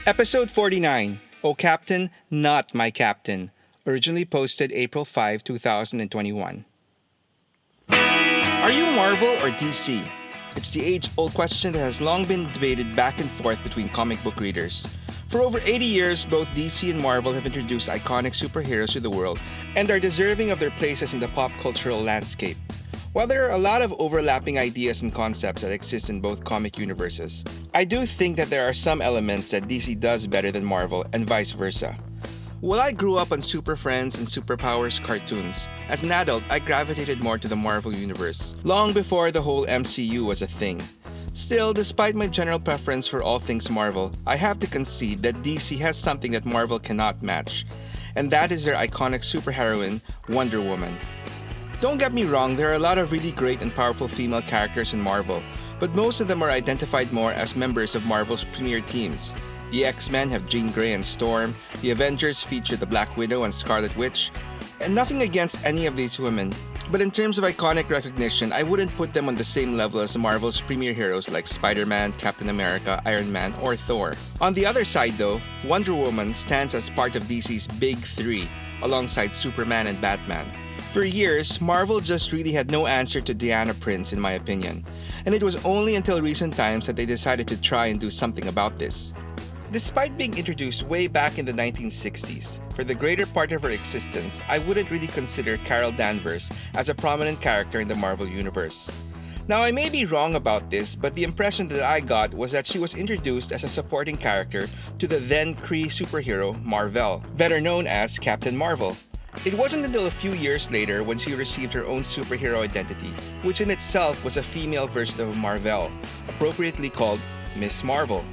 Episode 49, O Captain, Not My Captain, originally posted April 5, 2021. Are you Marvel or DC? It's the age-old question that has long been debated back and forth between comic book readers. For over 80 years, both DC and Marvel have introduced iconic superheroes to the world and are deserving of their places in the pop cultural landscape. While there are a lot of overlapping ideas and concepts that exist in both comic universes, I do think that there are some elements that DC does better than Marvel and vice versa. While I grew up on Super Friends and Superpowers cartoons, as an adult I gravitated more to the Marvel universe, long before the whole MCU was a thing. Still, despite my general preference for all things Marvel, I have to concede that DC has something that Marvel cannot match, and that is their iconic superheroine, Wonder Woman. Don't get me wrong, there are a lot of really great and powerful female characters in Marvel, but most of them are identified more as members of Marvel's premier teams. The X-Men have Jean Grey and Storm, the Avengers feature the Black Widow and Scarlet Witch, and nothing against any of these women, but in terms of iconic recognition, I wouldn't put them on the same level as Marvel's premier heroes like Spider-Man, Captain America, Iron Man, or Thor. On the other side though, Wonder Woman stands as part of DC's Big Three, alongside Superman and Batman. For years, Marvel just really had no answer to Diana Prince in my opinion, and it was only until recent times that they decided to try and do something about this. Despite being introduced way back in the 1960s, for the greater part of her existence, I wouldn't really consider Carol Danvers as a prominent character in the Marvel Universe. Now, I may be wrong about this, but the impression that I got was that she was introduced as a supporting character to the then Kree superhero Mar-Vell, better known as Captain Marvel. It wasn't until a few years later when she received her own superhero identity, which in itself was a female version of Mar-Vell, appropriately called Miss Marvel.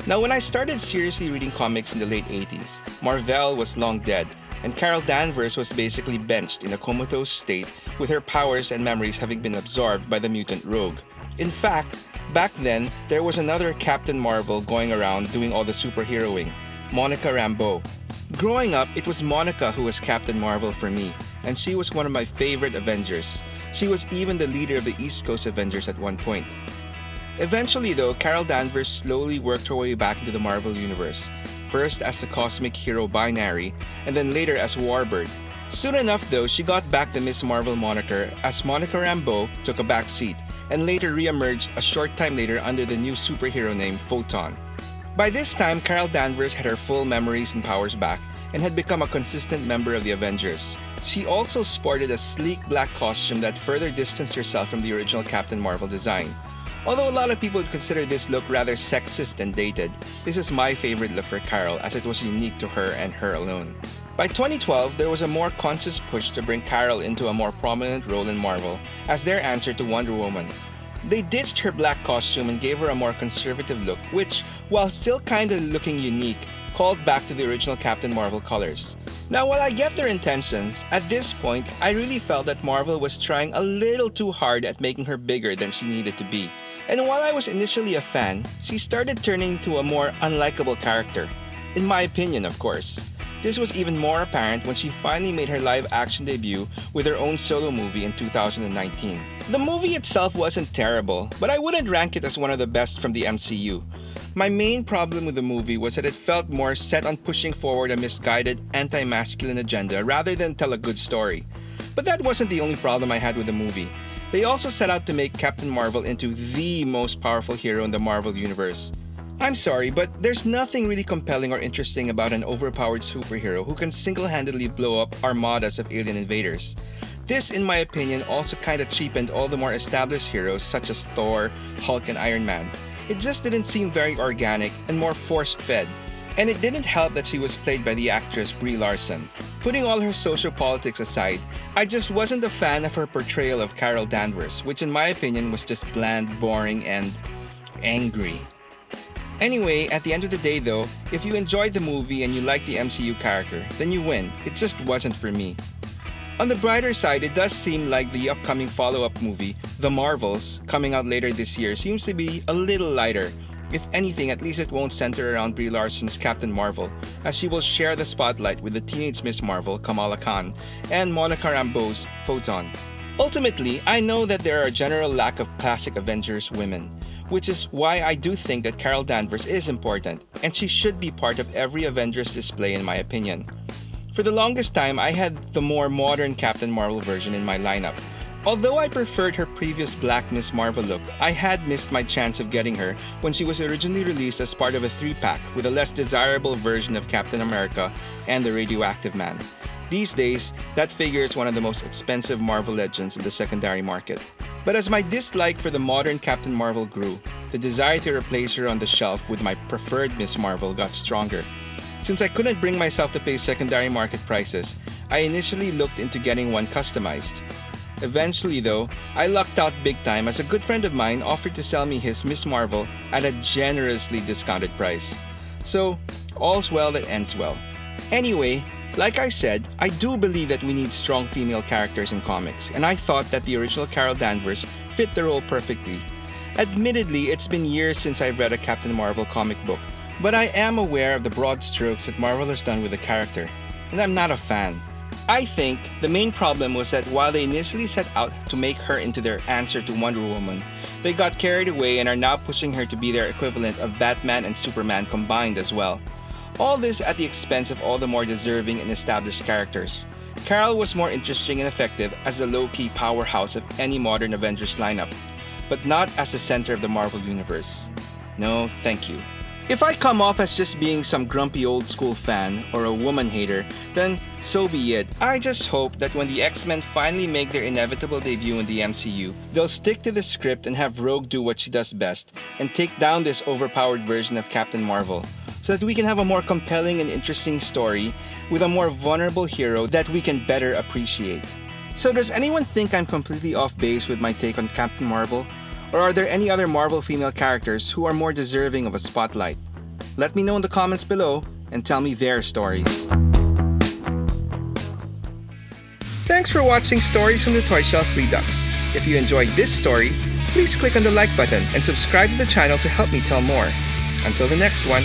Now, when I started seriously reading comics in the late 80s, Mar-Vell was long dead, and Carol Danvers was basically benched in a comatose state with her powers and memories having been absorbed by the mutant Rogue. In fact, back then, there was another Captain Marvel going around doing all the superheroing, Monica Rambeau. Growing up, it was Monica who was Captain Marvel for me, and she was one of my favorite Avengers. She was even the leader of the East Coast Avengers at one point. Eventually though, Carol Danvers slowly worked her way back into the Marvel Universe, first as the cosmic hero Binary, and then later as Warbird. Soon enough though, she got back the Miss Marvel moniker as Monica Rambeau took a back seat, and later re-emerged a short time later under the new superhero name Photon. By this time, Carol Danvers had her full memories and powers back, and had become a consistent member of the Avengers. She also sported a sleek black costume that further distanced herself from the original Captain Marvel design. Although a lot of people would consider this look rather sexist and dated, this is my favorite look for Carol as it was unique to her and her alone. By 2012, there was a more conscious push to bring Carol into a more prominent role in Marvel as their answer to Wonder Woman. They ditched her black costume and gave her a more conservative look, which, while still kinda looking unique, called back to the original Captain Marvel colors. Now, while I get their intentions, at this point, I really felt that Marvel was trying a little too hard at making her bigger than she needed to be. And while I was initially a fan, she started turning into a more unlikable character. In my opinion, of course. This was even more apparent when she finally made her live-action debut with her own solo movie in 2019. The movie itself wasn't terrible, but I wouldn't rank it as one of the best from the MCU. My main problem with the movie was that it felt more set on pushing forward a misguided, anti-masculine agenda rather than tell a good story. But that wasn't the only problem I had with the movie. They also set out to make Captain Marvel into the most powerful hero in the Marvel Universe. I'm sorry, but there's nothing really compelling or interesting about an overpowered superhero who can single-handedly blow up armadas of alien invaders. This, in my opinion, also kinda cheapened all the more established heroes such as Thor, Hulk, and Iron Man. It just didn't seem very organic and more force-fed. And it didn't help that she was played by the actress Brie Larson. Putting all her social politics aside, I just wasn't a fan of her portrayal of Carol Danvers, which in my opinion was just bland, boring, and angry. Anyway, at the end of the day though, if you enjoyed the movie and you like the MCU character, then you win. It just wasn't for me. On the brighter side, it does seem like the upcoming follow-up movie, The Marvels, coming out later this year, seems to be a little lighter. If anything, at least it won't center around Brie Larson's Captain Marvel, as she will share the spotlight with the teenage Miss Marvel, Kamala Khan, and Monica Rambeau's Photon. Ultimately, I know that there are a general lack of classic Avengers women. which is why I do think that Carol Danvers is important, and she should be part of every Avengers display in my opinion. For the longest time, I had the more modern Captain Marvel version in my lineup. Although I preferred her previous Black Miss Marvel look, I had missed my chance of getting her when she was originally released as part of a 3-pack with a less desirable version of Captain America and the Radioactive Man. These days, that figure is one of the most expensive Marvel legends in the secondary market. But as my dislike for the modern Captain Marvel grew, the desire to replace her on the shelf with my preferred Miss Marvel got stronger. Since I couldn't bring myself to pay secondary market prices, I initially looked into getting one customized. Eventually though, I lucked out big time as a good friend of mine offered to sell me his Miss Marvel at a generously discounted price. So, all's well that ends well. Anyway, like I said, I do believe that we need strong female characters in comics, and I thought that the original Carol Danvers fit the role perfectly. Admittedly, it's been years since I've read a Captain Marvel comic book, but I am aware of the broad strokes that Marvel has done with the character, and I'm not a fan. I think the main problem was that while they initially set out to make her into their answer to Wonder Woman, they got carried away and are now pushing her to be their equivalent of Batman and Superman combined as well. All this at the expense of all the more deserving and established characters. Carol was more interesting and effective as the low-key powerhouse of any modern Avengers lineup, but not as the center of the Marvel Universe. No, thank you. If I come off as just being some grumpy old school fan or a woman hater, then so be it. I just hope that when the X-Men finally make their inevitable debut in the MCU, they'll stick to the script and have Rogue do what she does best and take down this overpowered version of Captain Marvel, so that we can have a more compelling and interesting story with a more vulnerable hero that we can better appreciate. So does anyone think I'm completely off base with my take on Captain Marvel? Or are there any other Marvel female characters who are more deserving of a spotlight? Let me know in the comments below and tell me their stories. Thanks for watching Stories from the Toy Shelf Redux. If you enjoyed this story, please click on the like button and subscribe to the channel to help me tell more. Until the next one.